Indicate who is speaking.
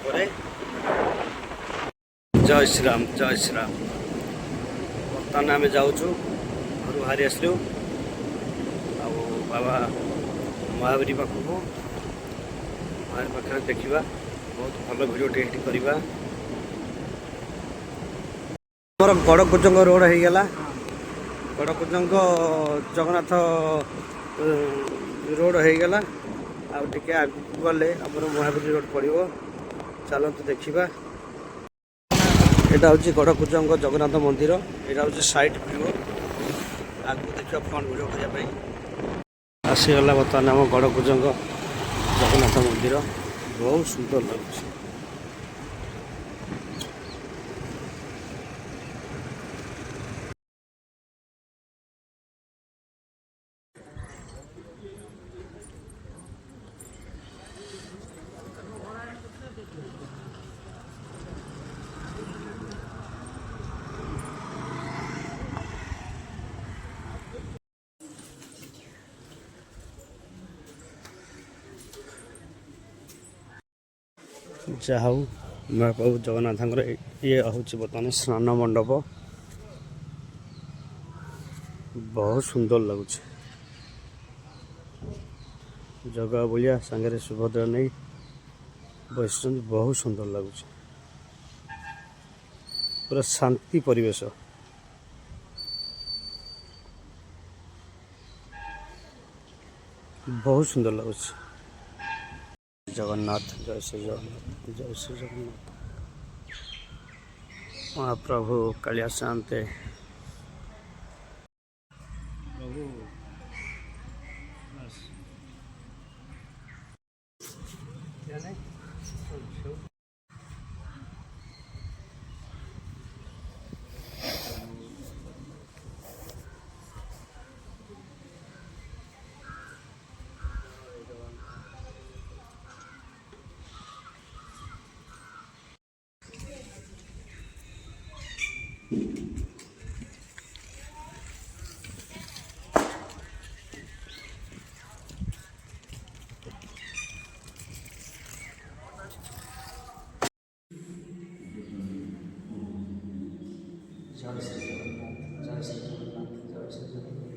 Speaker 1: ପରେ ଜୟ ଶ୍ରୀରାମ ଜୟ ଶ୍ରୀରାମ। ବର୍ତ୍ତମାନ ଆମେ ଯାଉଛୁ ଘରୁ ବାହାରି ଆସିଲୁ ଆଉ ବାବା ମହାବୀର ପାଖକୁ। ମହାବୀର ପାଖରେ ଦେଖିବା ବହୁତ ଭଲ ଭିଡ଼ିଓଟେ ଏଠି କରିବା। ଆମର ଗଡ଼କୁଜଙ୍ଗ ରୋଡ଼ ହେଇଗଲା। ଗଡ଼କୁଜଙ୍ଗ ଜଗନ୍ନାଥ ରୋଡ଼ ହେଇଗଲା। ଆଉ ଟିକେ ଆଗକୁ ଗଲେ ଆମର ମହାବୀର ରୋଡ଼ ପଡ଼ିବ। ଚାଲନ୍ତୁ ଦେଖିବା। ଏଇଟା ହେଉଛି ଗଡ଼କୁଜଙ୍ଗ ଜଗନ୍ନାଥ ମନ୍ଦିର। ଏଇଟା ହେଉଛି ସାଇଟ୍ ଭିଉ। ଆଗକୁ ଦେଖିବା ଫ୍ରଣ୍ଟ ଭିଡ଼ିଓ କରିବା ପାଇଁ। ଆସିଗଲା ବର୍ତ୍ତମାନ ଆମ ଗଡ଼କୁଜଙ୍ଗ ଜଗନ୍ନାଥ ମନ୍ଦିର। ବହୁତ ସୁନ୍ଦର ଲାଗୁଛି। ଯାହା ହଉ ମହାପ୍ରଭୁ ଜଗନ୍ନାଥଙ୍କର ଇଏ ହେଉଛି ବର୍ତ୍ତମାନ ସ୍ନାନ ମଣ୍ଡପ। ବହୁତ ସୁନ୍ଦର ଲାଗୁଛି। ଜଗା ବଳିଆ ସାଙ୍ଗରେ ସୁଭଦ୍ରା ନେଇ ବସିଛନ୍ତି। ବହୁତ ସୁନ୍ଦର ଲାଗୁଛି। ପୁରା ଶାନ୍ତି ପରିବେଶ। ବହୁତ ସୁନ୍ଦର ଲାଗୁଛି। ଜଗନ୍ନାଥ ଜୟ ଶ୍ରୀ ଜଗନ୍ନାଥ ଜୟ ଶ୍ରୀ ଜଗନ୍ନାଥ। ମହାପ୍ରଭୁ କାଳିଆ ଶାନ୍ତେ ପ୍ରଭୁ ଜୟ ଶ୍ରୀ ଜଗନ୍ନାଥ ଜୟ ଶ୍ରୀ ଜଗନ୍ନାଥ ଜୟ ଶ୍ରୀ ଜଗନ୍ନାଥ।